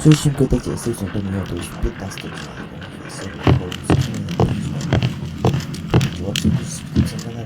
Cześć, witajcie, z tej strony to już 15 odcinek Sherlock Holmes. Łapcie już subskrypcję na kanale,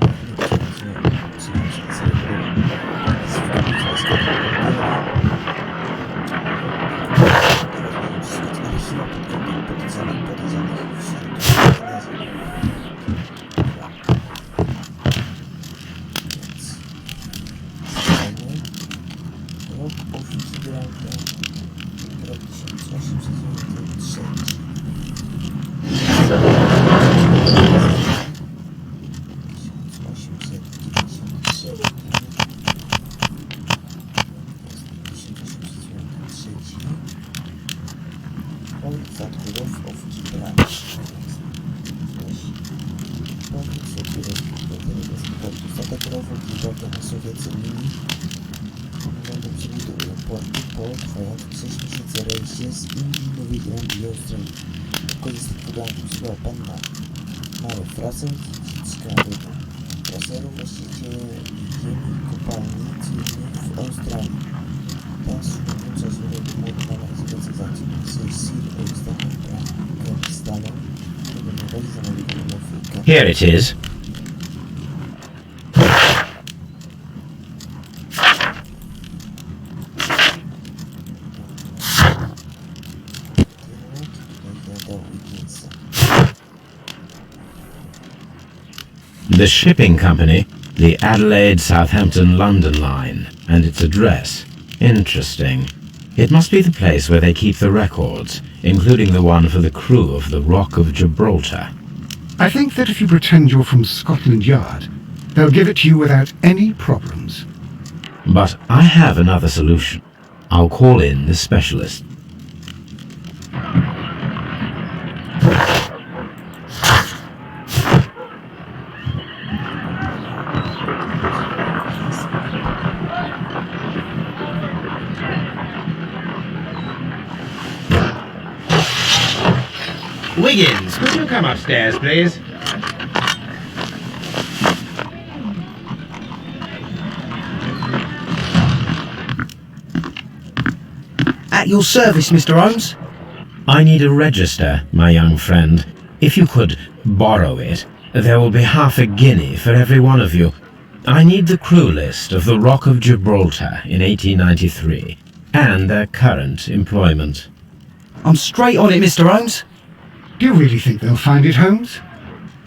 nie przyjemnie sobie po trwającym 6 miesięcy rejsie z Indii, Nowej Zelandii i Australii. Korzystać z programu przybyła panna Mary Fraser z Kanady. Fraseru właściciel ziemi kopalni cywilnych w Australii. Pan służył czasu roku młody mama z organizacji Sir Augustana Stalą, którego najbardziej zamówił umów. Here it is. The shipping company, the Adelaide, Southampton, London line, and its address. Interesting. It must be the place where they keep the records, including the one for the crew of the Rock of Gibraltar. I think that if you pretend you're from Scotland Yard, they'll give it to you without any problems. But I have another solution. I'll call in the specialist. Wiggins, could you come upstairs, please? At your service, Mr. Holmes. I need a register, my young friend. If you could borrow it, there will be half a guinea for every one of you. I need the crew list of the Rock of Gibraltar in 1893 and their current employment. I'm straight on it, Mr. Holmes. Do you really think they'll find it, Holmes?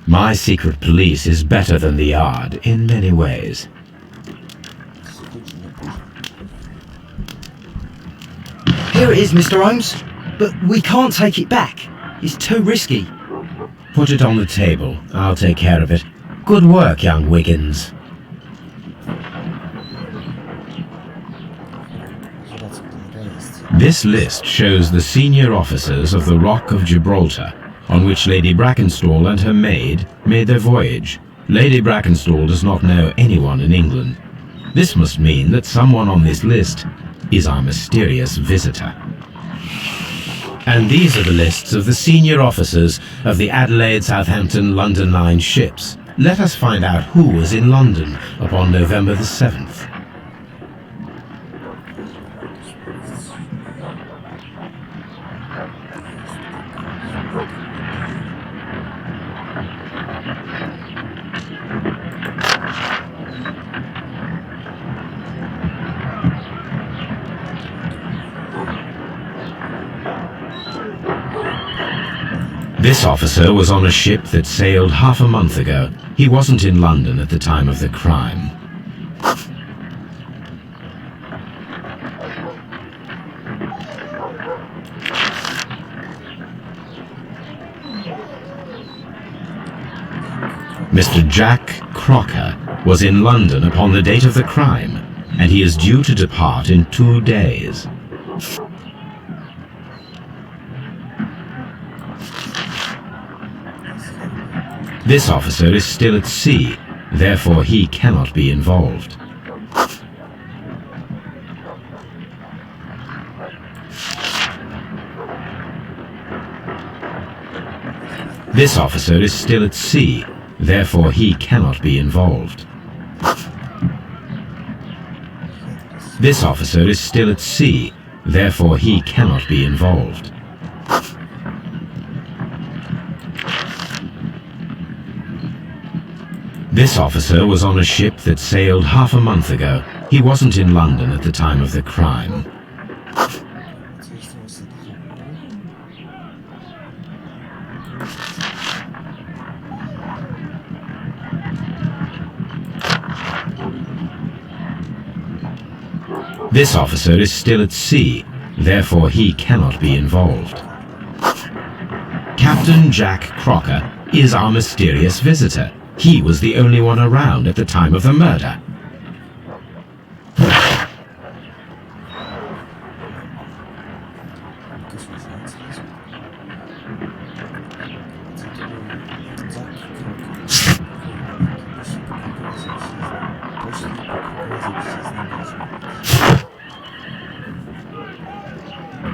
My secret police is better than the Yard in many ways. Here it is, Mr. Holmes. But we can't take it back. It's too risky. Put it on the table. I'll take care of it. Good work, young Wiggins. This list shows the senior officers of the Rock of Gibraltar, on which Lady Brackenstall and her maid made their voyage. Lady Brackenstall does not know anyone in England. This must mean that someone on this list is our mysterious visitor. And these are the lists of the senior officers of the Adelaide, Southampton, London line ships. Let us find out who was in London upon November the 7th. This officer was on a ship that sailed half a month ago. He wasn't in London at the time of the crime. Mr. Jack Crocker was in London upon the date of the crime, and he is due to depart in 2 days. This officer is still at sea, therefore he cannot be involved. This officer is still at sea, therefore he cannot be involved. This officer is still at sea, therefore he cannot be involved. This officer was on a ship that sailed half a month ago. He wasn't in London at the time of the crime. This officer is still at sea, therefore he cannot be involved. Captain Jack Crocker is our mysterious visitor. He was the only one around at the time of the murder.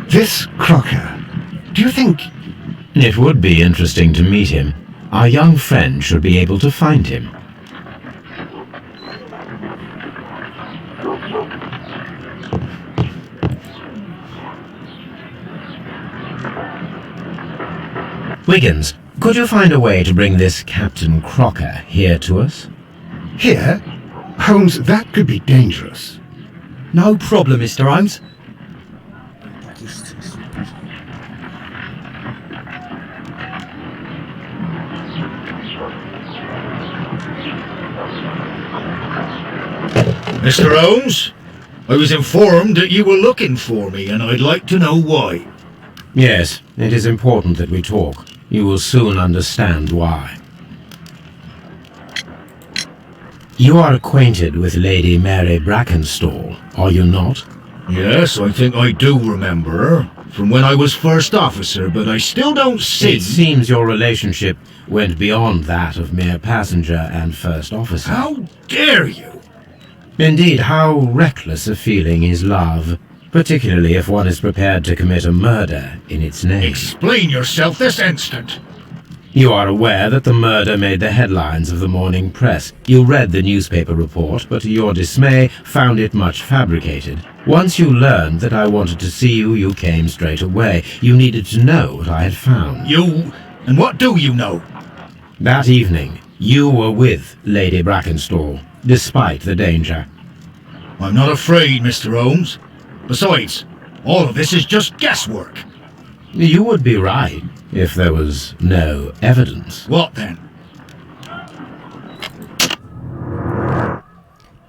This Crocker, do you think... It would be interesting to meet him. Our young friend should be able to find him. Wiggins, could you find a way to bring this Captain Crocker here to us? Here? Holmes, that could be dangerous. No problem, Mr. Holmes. Mr. Holmes, I was informed that you were looking for me, and I'd like to know why. Yes, it is important that we talk. You will soon understand why. You are acquainted with Lady Mary Brackenstall, are you not? Yes, I think I do remember her, from when I was first officer, but I still don't see... It seems your relationship went beyond that of mere passenger and first officer. How dare you! Indeed, how reckless a feeling is love, particularly if one is prepared to commit a murder in its name. Explain yourself this instant! You are aware that the murder made the headlines of the morning press. You read the newspaper report, but to your dismay, found it much fabricated. Once you learned that I wanted to see you, you came straight away. You needed to know what I had found. You? And what do you know? That evening, you were with Lady Brackenstall, despite the danger. I'm not afraid, Mr. Holmes. Besides, all of this is just guesswork. You would be right, if there was no evidence. What then?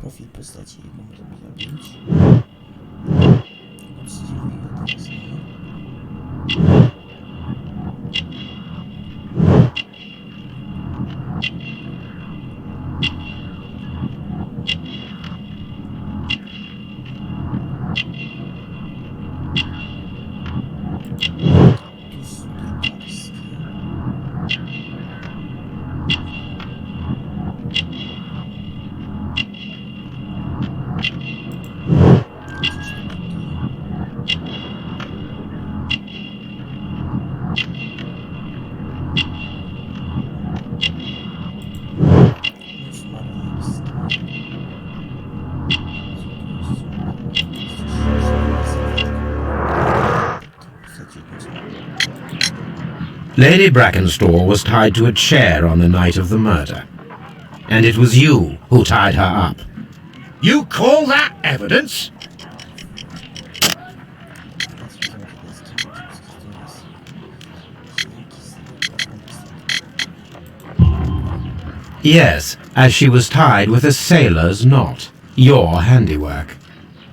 Profil postaci jego możemy zrobić. Lady Brackenstall was tied to a chair on the night of the murder. And it was you who tied her up. You call that evidence? Yes, as she was tied with a sailor's knot. Your handiwork.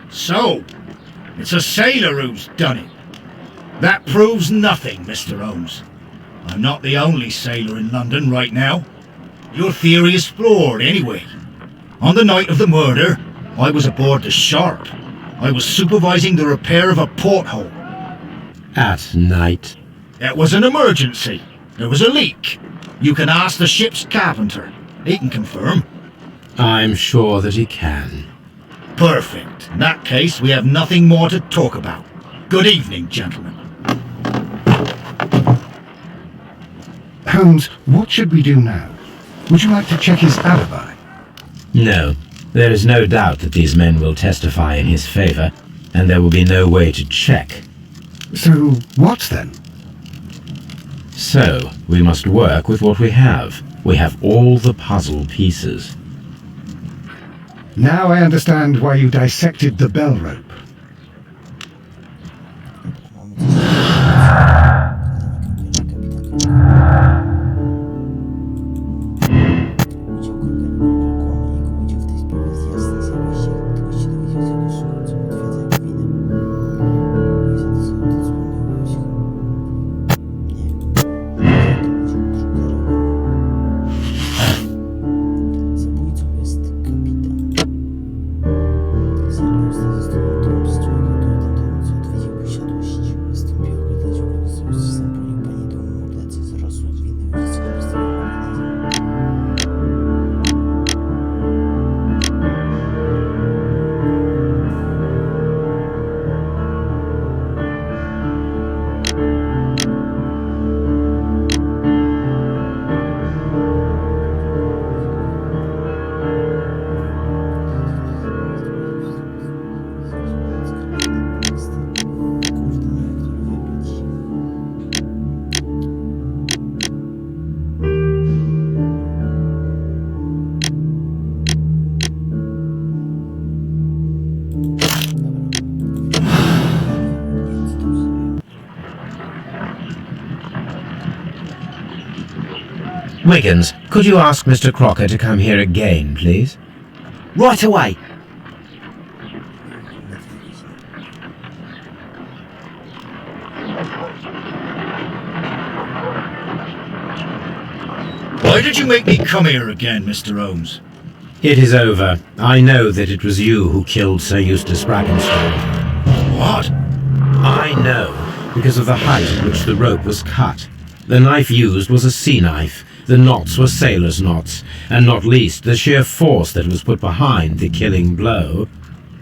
So, it's a sailor who's done it. That proves nothing, Mr. Holmes. I'm not the only sailor in London right now. Your theory is flawed anyway. On the night of the murder, I was aboard the Sharp. I was supervising the repair of a porthole. At night? It was an emergency. There was a leak. You can ask the ship's carpenter. He can confirm. I'm sure that he can. Perfect. In that case, we have nothing more to talk about. Good evening, gentlemen. Holmes, what should we do now? Would you like to check his alibi? No, there is no doubt that these men will testify in his favor. and there will be no way to check. So, what then? So, we must work with what we have. We have all the puzzle pieces. Now I understand why you dissected the bell rope. Wiggins, could you ask Mr. Crocker to come here again, please? Right away. Why did you make me come here again, Mr. Holmes? It is over. I know that it was you who killed Sir Eustace Brackenstall. What? I know, because of the height at which the rope was cut. The knife used was a sea knife. The knots were sailor's knots, and not least the sheer force that was put behind the killing blow.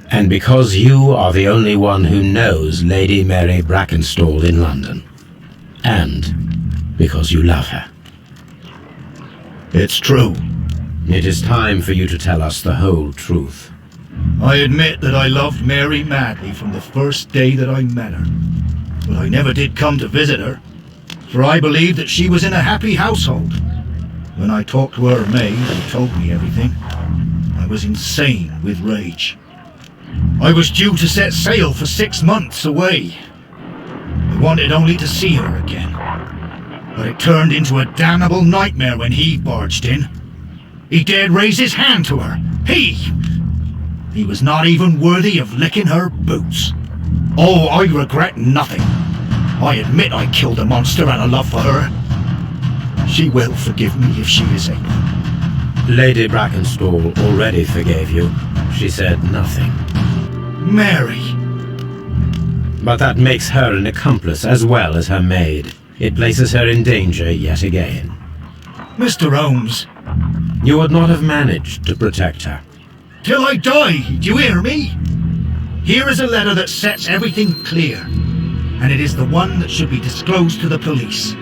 And because you are the only one who knows Lady Mary Brackenstall in London. And because you love her. It's true. It is time for you to tell us the whole truth. I admit that I loved Mary madly from the first day that I met her. But I never did come to visit her, for I believed that she was in a happy household. When I talked to her maid, who told me everything, I was insane with rage. I was due to set sail for 6 months away. I wanted only to see her again. But it turned into a damnable nightmare when he barged in. He dared raise his hand to her. He was not even worthy of licking her boots. Oh, I regret nothing. I admit I killed a monster out of love for her. She will forgive me if she is able. Lady Brackenstall already forgave you. She said nothing. Mary. But that makes her an accomplice as well as her maid. It places her in danger yet again. Mr. Holmes. You would not have managed to protect her. Till I die, do you hear me? Here is a letter that sets everything clear, and it is the one that should be disclosed to the police.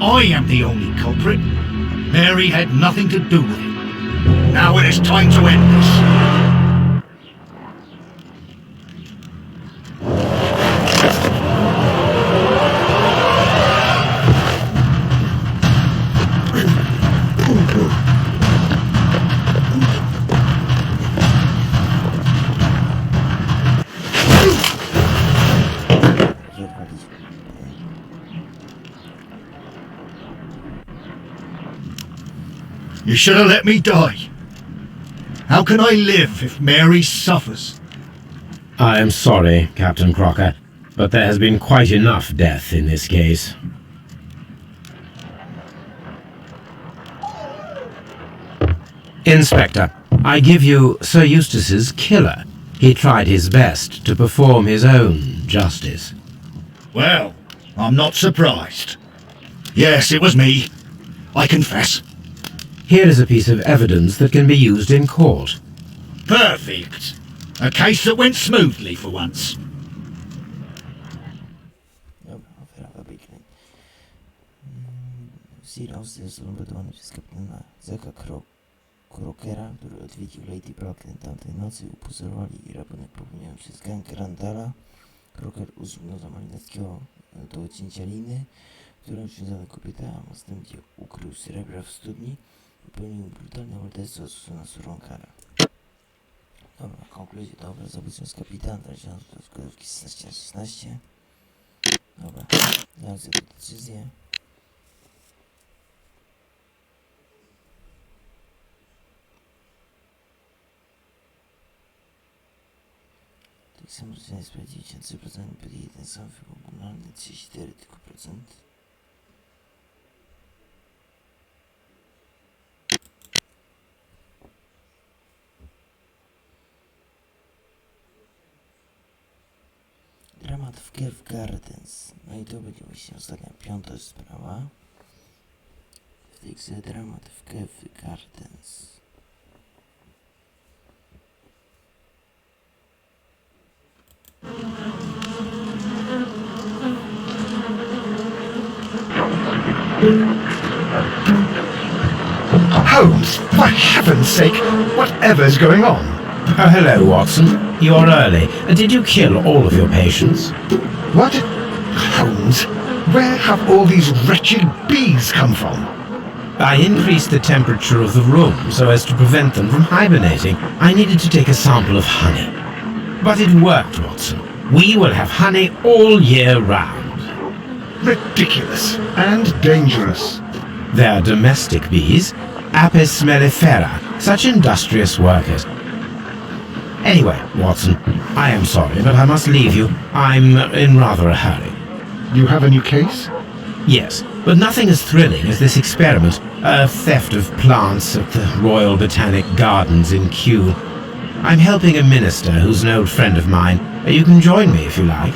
I am the only culprit. Mary had nothing to do with it. Now it is time to end this. You should have let me die. How can I live if Mary suffers? I am sorry, Captain Crocker, but there has been quite enough death in this case. Inspector, I give you Sir Eustace's killer. He tried his best to perform his own justice. Well, I'm not surprised. Yes, it was me. I confess. Here is a piece of evidence that can be used in court. Perfect. A case that went smoothly for once. Dobra, ofera fabrycznej. Sir Austin jest lądowany przez kapitana Zaka Rockera, który odwiedził Lady Bracken tamtej nocy, upozorowali rabunek popełniony przez gang Randala. Rocker użył noża malinowskiego do odcięcia liny, którą związana kobieta, a następnie ukrył srebra w studni i popełnił brutalne morderstwo na surową karę. Dobra, konkluzja, dobra, zabójcą jest kapitan, traciłem z kodówki 16/16. Dobra, ja chcę tę decyzję. Tak samo rozwiązanie sprawiedliwie 93%, byli jeden sam wybór komunalny 34 tylko procent. Dramat w Cave Gardens. No i to będzie właśnie ostatnia, piąta sprawa. W tej grze dramat w Cave Gardens. Holmes, for heaven's sake, whatever's going on? Oh, hello, Watson. You're early. Did you kill all of your patients? What? Holmes, where have all these wretched bees come from? I increased the temperature of the room so as to prevent them from hibernating. I needed to take a sample of honey. But it worked, Watson. We will have honey all year round. Ridiculous and dangerous. They're domestic bees, Apis mellifera, such industrious workers. Anyway, Watson, I am sorry, but I must leave you. I'm in rather a hurry. You have a new case? Yes, but nothing as thrilling as this experiment, a theft of plants at the Royal Botanic Gardens in Kew. I'm helping a minister who's an old friend of mine. You can join me if you like.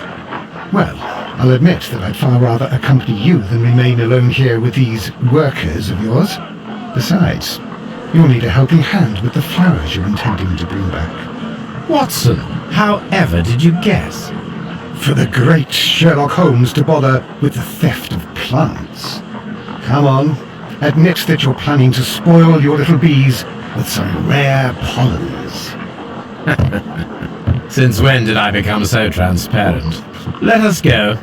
Well, I'll admit that I'd far rather accompany you than remain alone here with these workers of yours. Besides, you'll need a helping hand with the flowers you're intending to bring back. Watson, however did you guess? For the great Sherlock Holmes to bother with the theft of plants. Come on, admit that you're planning to spoil your little bees with some rare pollens. Since when did I become so transparent? Let us go.